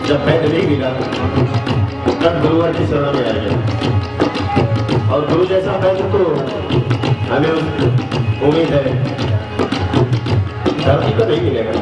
जब पैर नहीं मिला तब गुरुवर की शरण में आएगा और गुरु जैसा पैर तो हमें उम्मीद है धरती पर नहीं मिलेगा।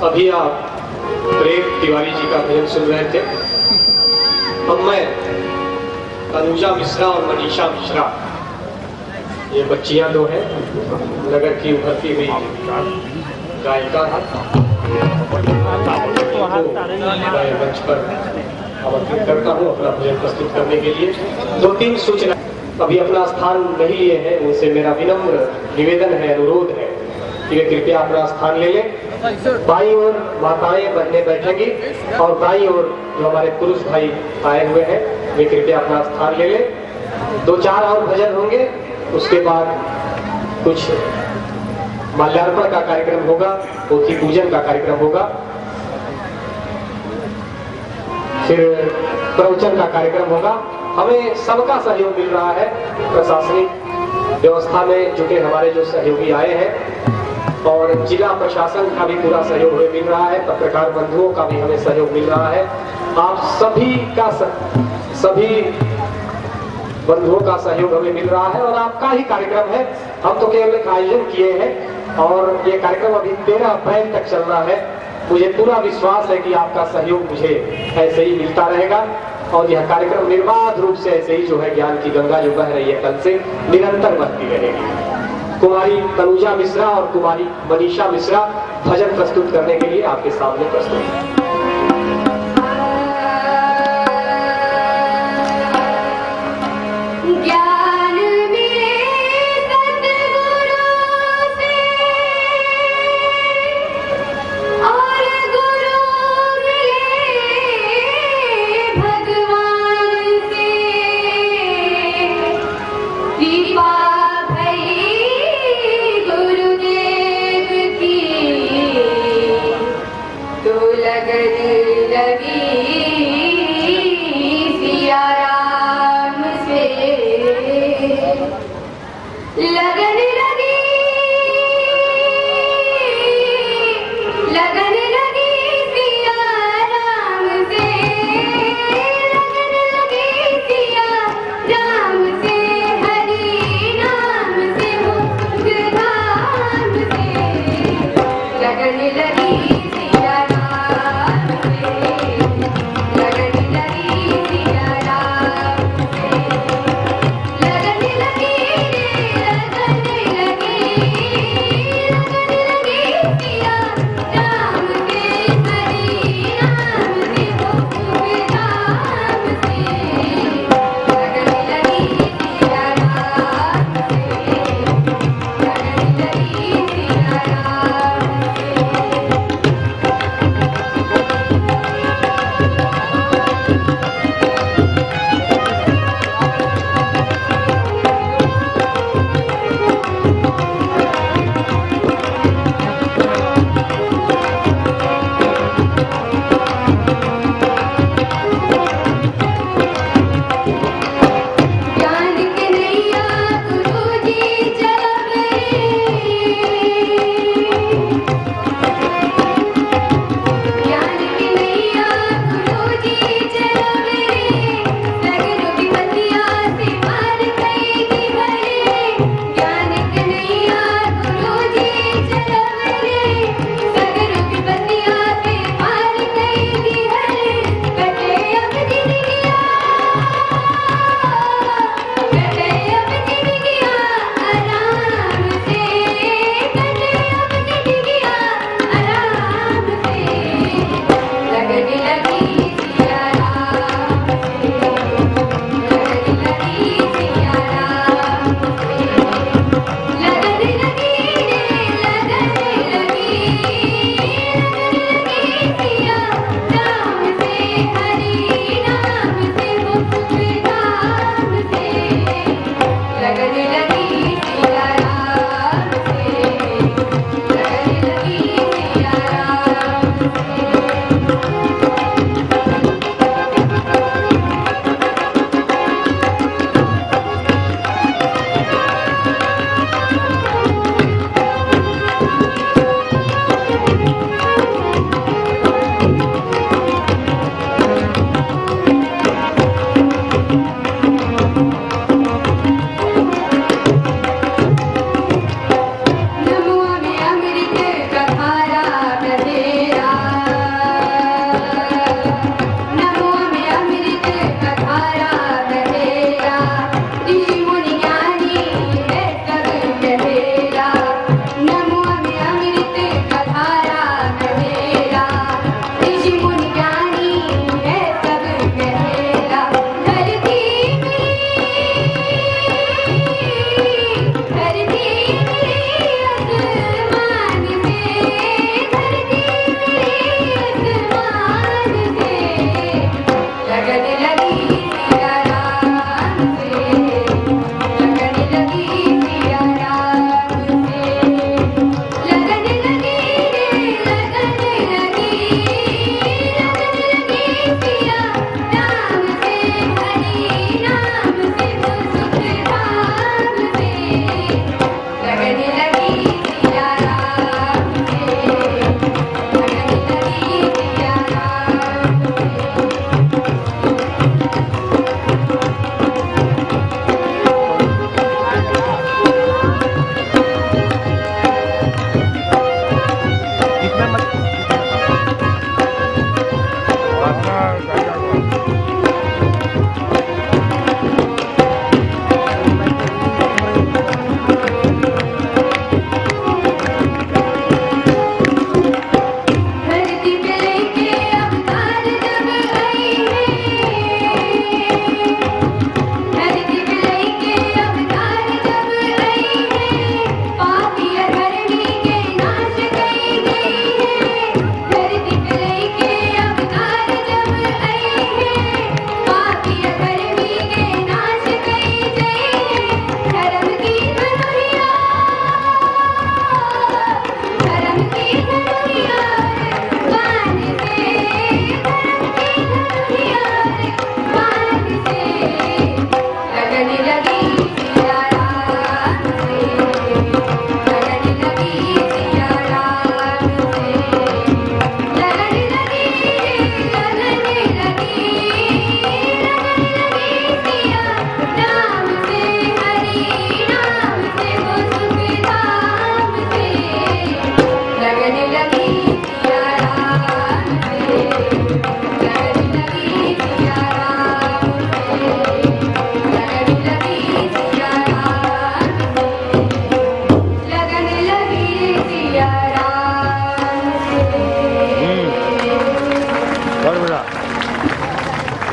अभी आप प्रेम तिवारी जी का भजन सुन रहे थे। अब मैं तनुजा मिश्रा और मनीषा मिश्रा, ये बच्चियां दो हैं, नगर की उभरती हुई गायिका है, मंच पर आमंत्रित करता हूँ अपना भजन प्रस्तुत करने के लिए। 2-3 सूचना अभी अपना स्थान नहीं लिए हैं, उनसे मेरा विनम्र निवेदन है, अनुरोध है कि वे कृपया अपना स्थान ले लें। बाईं ओर माताएं बहनें बैठेंगी और दाईं ओर जो हमारे पुरुष भाई आए हुए हैं वे कृपया अपना स्थान ले लें। 2-4 और भजन होंगे, उसके बाद कुछ माल्यार्पण का कार्यक्रम होगा, पोथी पूजन का कार्यक्रम होगा, फिर प्रवचन का कार्यक्रम होगा। हमें सबका सहयोग मिल रहा है, प्रशासनिक व्यवस्था में जुटे हमारे जो सहयोगी आए हैं और जिला प्रशासन का भी पूरा सहयोग हमें मिल रहा है, पत्रकार बंधुओं का भी हमें सहयोग मिल रहा है, आप सभी का सभी बंधुओं का सहयोग हमें मिल रहा है और आपका ही कार्यक्रम है। हम तो केवल एक आयोजन किए हैं और ये कार्यक्रम अभी 13 अप्रैल तक चल रहा है। मुझे पूरा विश्वास है कि आपका सहयोग मुझे ऐसे ही मिलता रहेगा और यह कार्यक्रम निर्बाध रूप से ऐसे ही जो है ज्ञान की गंगा जो बह रही है कल से निरंतर बहती रहेगी। कुमारी तनुजा मिश्रा और कुमारी मनीषा मिश्रा भजन प्रस्तुत करने के लिए आपके सामने प्रस्तुत हैं। लग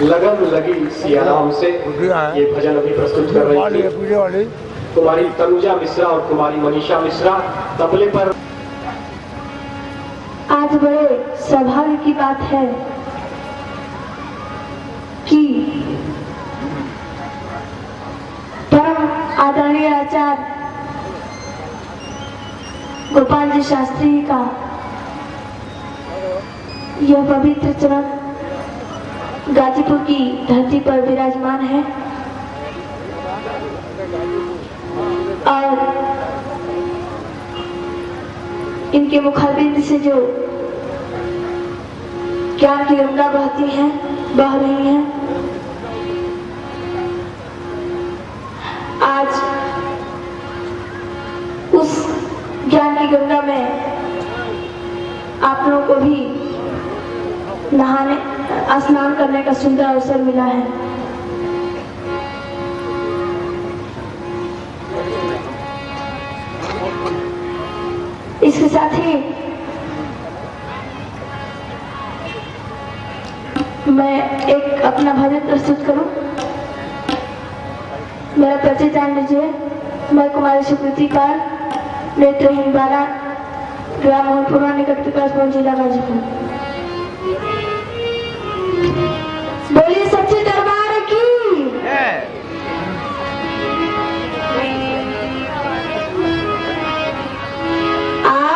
लगन लगी सियाराम से ये भजन अभी प्रस्तुत कर रही थी कुमारी तनुजा मिश्रा और कुमारी मनीषा मिश्रा तबले पर। आज बड़े सौभाग्य की बात है कि परम आदरणीय आचार्य गोपाल जी शास्त्री का यह पवित्र चरण गाजीपुर की धरती पर विराजमान है और इनके मुखारबिंद से जो ज्ञान की गंगा बहती हैं, बह रही हैं। आज उस ज्ञान की गंगा में आप लोगों को भी नहाने स्नान करने का सुंदर अवसर मिला है। इसके साथ ही मैं एक अपना भजन प्रस्तुत करूं। मेरा परिचय जान लीजिए। मैं कुमारी सुकृति पाल, नेत्रहीन बाला, ग्राम मोहनपुरा, निकट विकासपुर, जिला गाजीपुर। बोलिए सच्चे दरबार की। है आखिर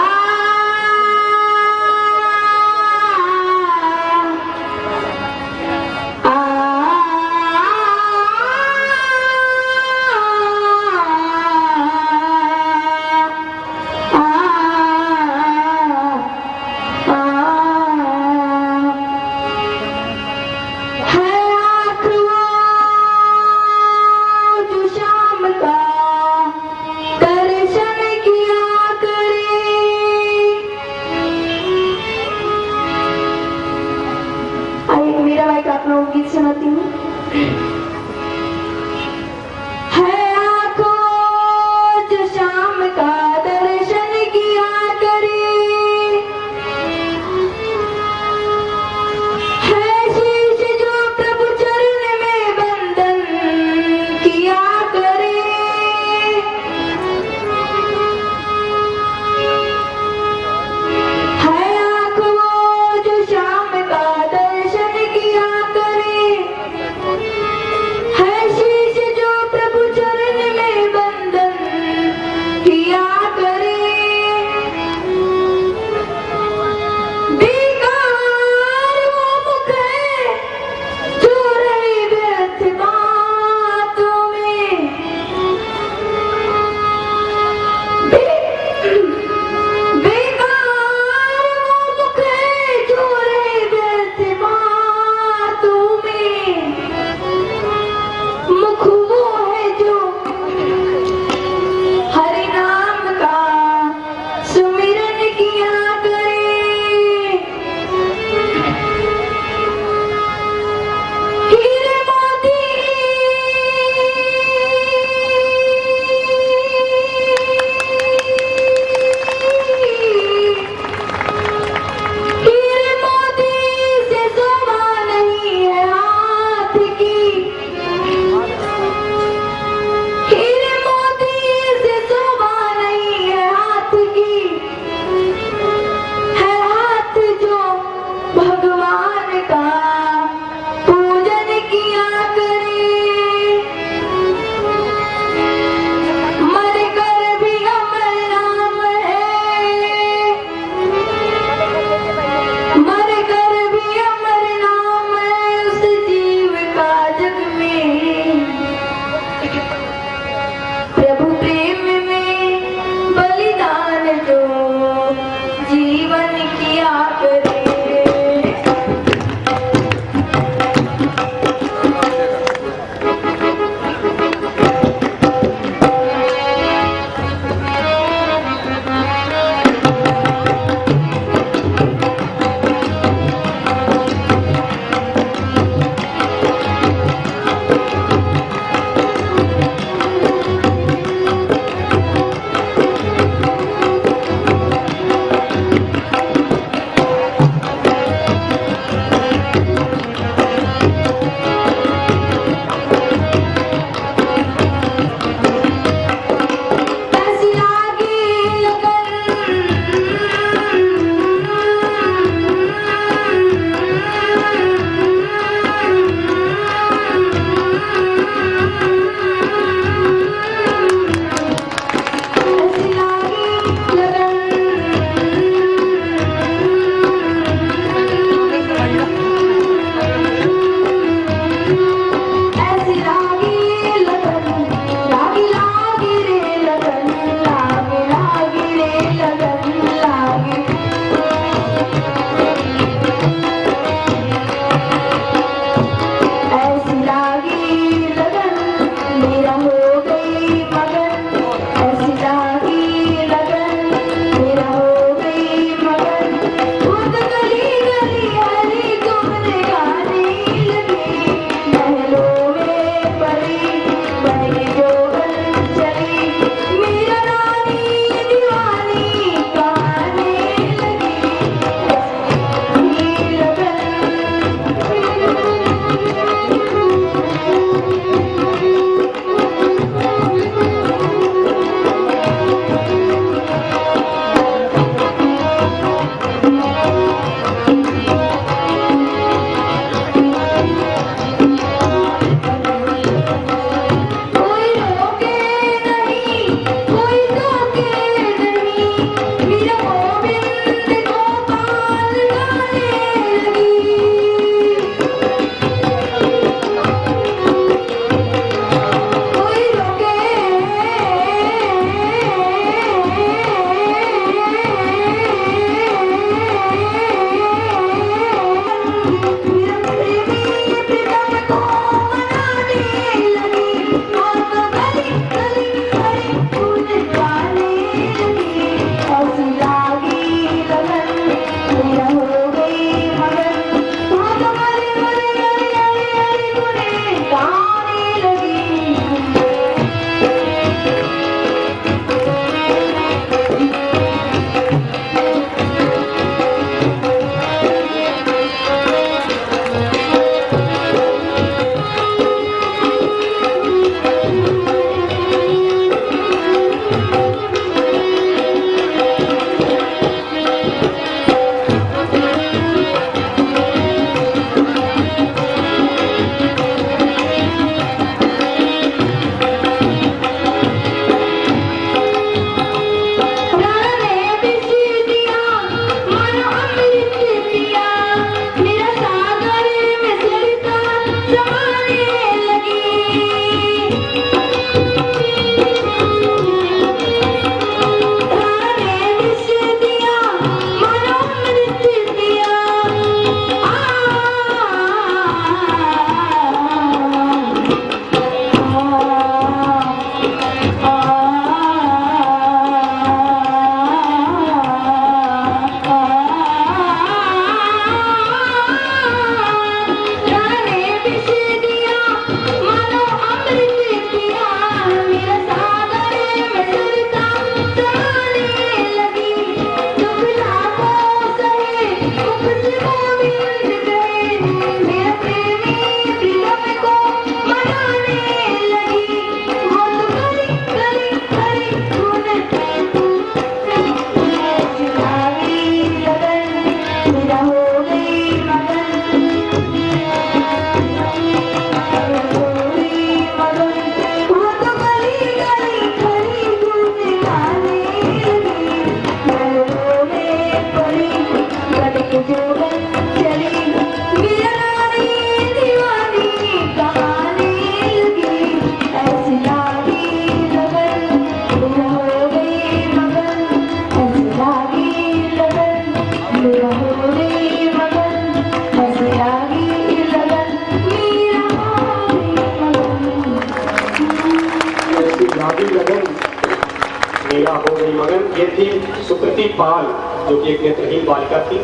मगन। ये थी सुकृति पाल, जो कि एक नेत्रहीन बालिका थी।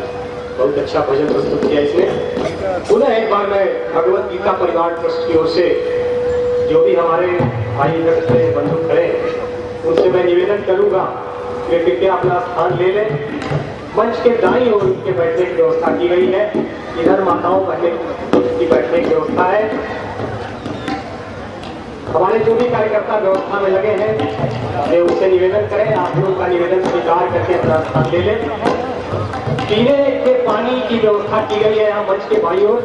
बहुत अच्छा भजन प्रस्तुत किया इसने। पुनः एक बार मैं भगवत गीता परिवार ट्रस्ट की ओर से जो भी हमारे भाई इकट्ठे बंधु खड़े उनसे मैं निवेदन करूंगा वे कृपया अपना स्थान ले लें। मंच के दाईं ओर उनके बैठने की व्यवस्था की गई है। इधर माताओं बहनों की बैठने की व्यवस्था है। हमारे जो भी कार्यकर्ता व्यवस्था में लगे हैं वे उनसे निवेदन करें, आप लोगों का निवेदन स्वीकार करके अपना स्थान ले लें। पीने के पानी की व्यवस्था की गई है यहाँ मंच के बाईं ओर।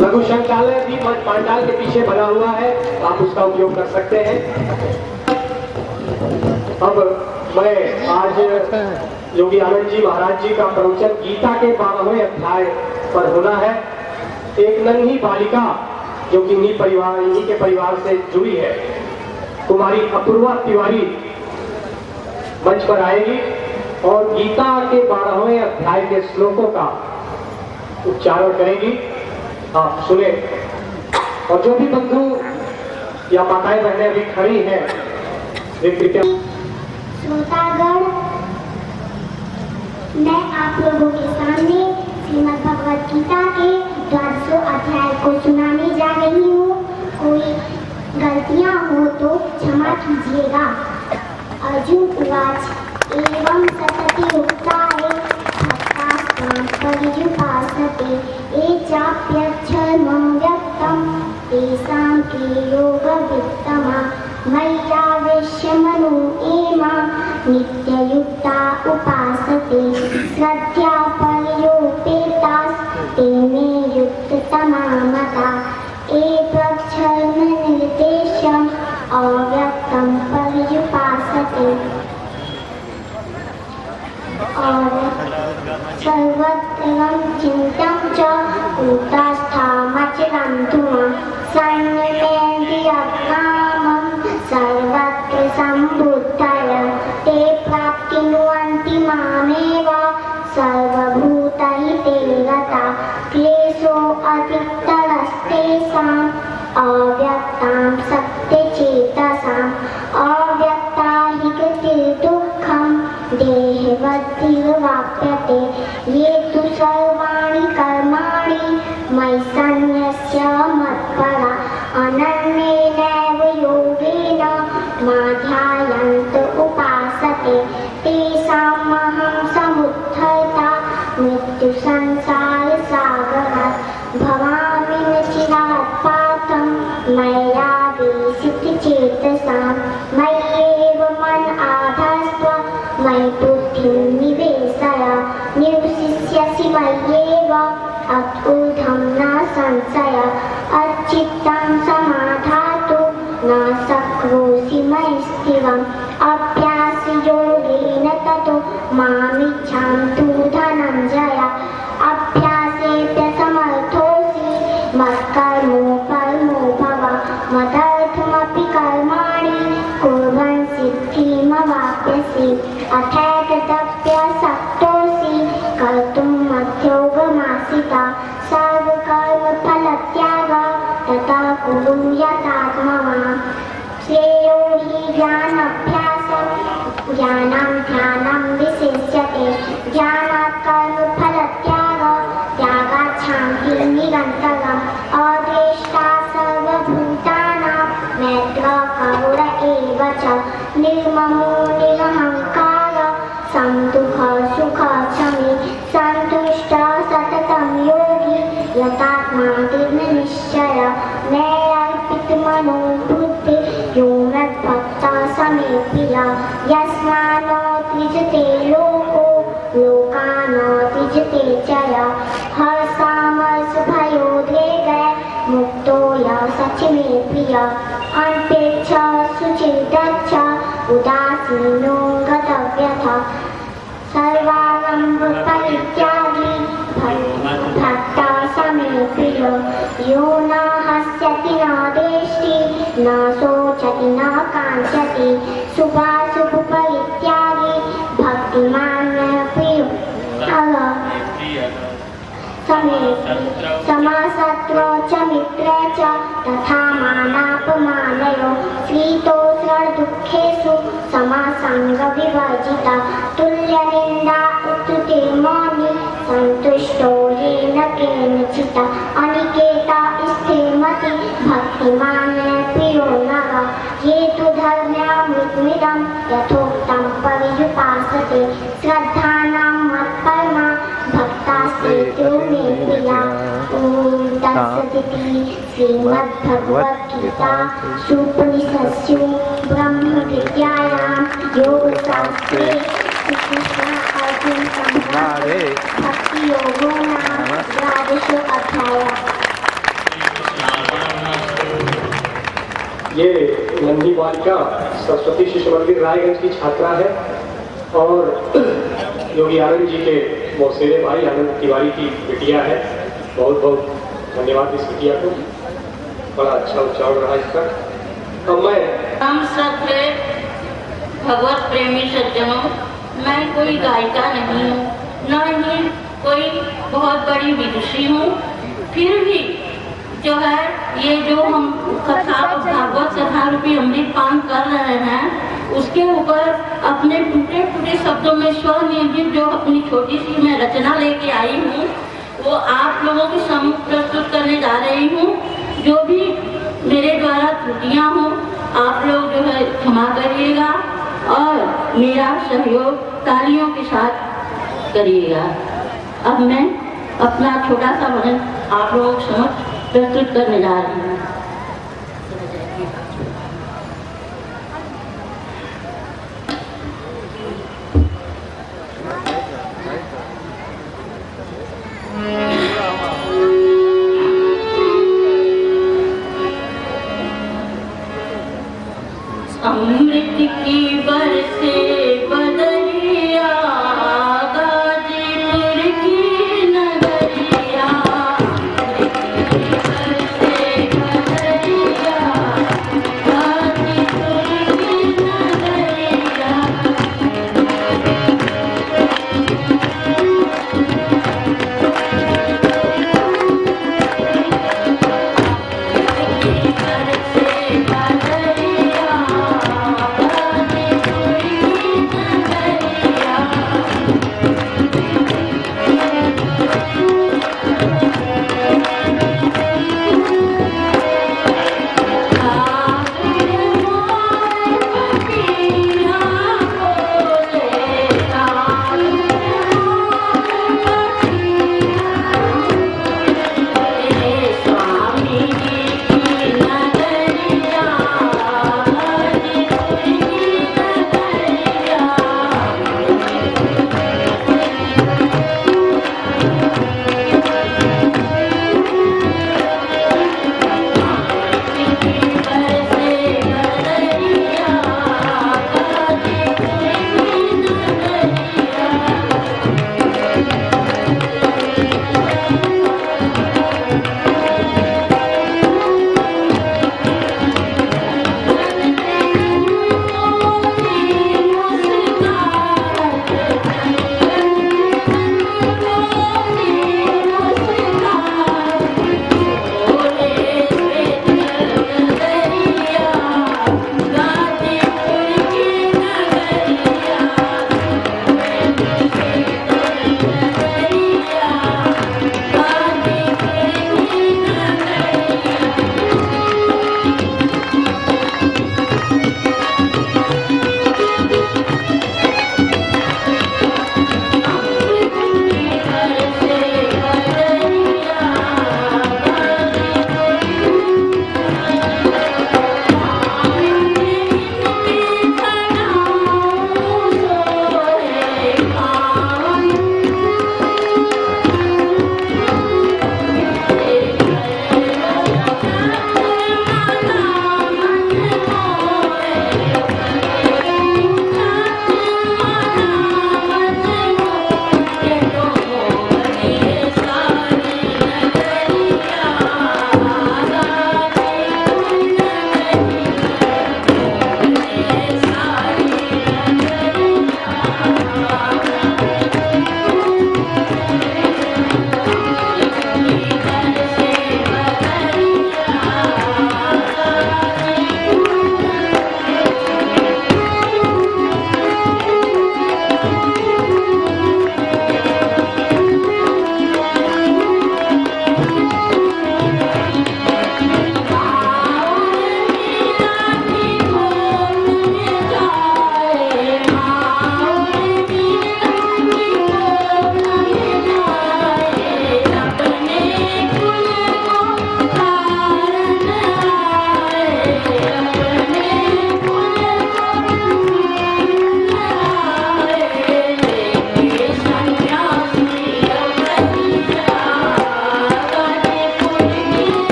लघु शौचालय भी मंच पांडाल के पीछे बना हुआ है, आप उसका उपयोग कर सकते हैं। अब मैं आज योगी आनंद जी महाराज जी का प्रवचन गीता के 12वें अध्याय पर होना है। एक नन्ही बालिका जो कि इन्हीं के परिवार से जुड़ी है, कुमारी अपूर्वा तिवारी मंच पर आएगी और गीता के 12वें अध्याय के श्लोकों का उच्चारण करेगी। आप सुने। और जो भी बंधु या माताएं बहनें अभी खड़ी हैं वे कृपया। श्रोतागण, मैं आप लोगों के सामने श्रीमद् भगवद गीता के 12वें अध्याय को सुनाने जा रही हूँ। कोई गलतियाँ हो तो क्षमा कीजिएगा। अर्जुन उवाच एवं सतति युक्ताये भक्तास्त्वां पर्युपासते ये चाप्यक्षरमं व्यक्तं तेषां के योगवित्तमा मय्यावेश्य मनो ये मां नित्ययुक्ता उपासते श्रद्धया पर्योपेतास्ते मे युक्ततमा मता एकक्षरमनिर्देश्यम् अव्यक्तं पर्युपासते और सर्वत्रं चिन्तं च कूटस्थमचलं धुमां संयमेन्द्रियग्रामं सर्वत्र सम्बुद्धय ते प्राप्नुवन्ति मामेव सर्वभूतहिते रता क्लेशोऽधिकतरस्तेषाम् अव्यक्तां सत्यचेतसाम् अव्यक्ता हि गतिर्दुःखं देहवद्भिर्वाप्यते ये तु सर्वाणि कर्माणि मयि सन्न्यस्य मत्परा अनन्येनैव योगेन मां ध्यायन्त उपासते तेषामहं समुद्धर्ता मृत्युसंसारसागरात् भवामि न चिरात् पार्थं मया वेशितचेतसां मय्येव मन आधत्स्व मयि बुद्धिं निवेशय निवसिष्यसि मय्येव अत्यूर्ध्वं न संशय अच्चित्तं समाधातु न शक्नोषि मयि स्थिरम् अभ्यासयोगेन ततो मामिच्छन्तु धनञ्जय अभ्यासेऽप्यसमर्थोऽसि मत्कर्मो परमो भव मदर्थमपि कर्माणि कुर्वन् सिद्धिमवाप्स्यसि अथैतदप्यशक्तोऽसि कर्तुं मध्योगमासिता सर्वकर्मफलत्याग तथा कुरु यथात्मवान् श्रेयो हि ज्ञानाभ्यासं ज्ञानं ध्यानं विशिष्यते ज्ञानात् कर्मफलत्याग त्यागात् शान्तिः निरन्तरम् अद्वेष्टा सर्वभूतानां मैत्रः करुण एव च निर्ममो निरहङ्कार समदुःखः सुखक्षमी सन्तुष्टः सततं योगी यतात्मा दृढनिश्चय नैरर्पितमनो बुद्धिः यो मद्भक्तः समे प्रियः यस्मान्नो त्रिजते लोको लोकानो त्रिजते च यः हर्षामर्षभयोद्वेगैः मुक्तो यः स मे प्रियः अनपेक्षः शुचिर्दक्षः उदासीनो गतव्यथः सर्वारम्भपरित्यागी भक्तः समे प्रियः यो न हस्यति न द्वेष्टि न शोचति न काङ्क्षति शुभाशुभपरित्यागी भक्तिमान् मे प्रियः समेति समासत्व च मित्रे च तथा मानापमानयो शीतोष्णदुःखेषु समासंगविवर्जिता तुल्यनिन्दा उत्तुते मौनि सन्तुष्टो येन केनचित् अनिकेता स्थिरमति भक्तिमान् प्रियो नरः ये तु धर्म्यामृतमिदं यथोक्तं पर्युपासते श्रद्धानां मत्परमा भक्तास्तेषु मे प्रिया ॐ तत्सदिति श्रीमद्भगवद्गीता उपनिषत्सु ब्रह्मविद्यायां योगशास्त्रे श्रीकृष्ण अर्जुन संवादे भक्तियोगो नाम द्वादशो अध्यायः। ये नन्ही बालिका सरस्वती शिशु मंदिर रायगंज की छात्रा है और योगी आनंद जी के मौसेरे भाई आनंद तिवारी की बिटिया है। बहुत बहुत धन्यवाद इस बिटिया को, बड़ा अच्छा उच्चारण रहा इसका। अब मैं हम सब भगवत प्रेमी सज्जनों, मैं कोई गायिका नहीं हूँ, न ही कोई बहुत बड़ी विदुषी हूँ, फिर भी जो है ये जो हम कथा भागवत कथा रूपी अमृत पान कर रहे हैं उसके ऊपर अपने टूटे टूटे शब्दों में स्वनिर्मित जो अपनी छोटी सी मैं रचना लेके आई हूँ वो आप लोगों के सम्मुख प्रस्तुत करने जा रही हूँ। जो भी मेरे द्वारा त्रुटियाँ हों आप लोग जो है क्षमा करिएगा और मेरा सहयोग तालियों के साथ करिएगा। अब मैं अपना छोटा सा भजन आप लोगों के समक्ष प्रस्तुत करने जा रही हूँ।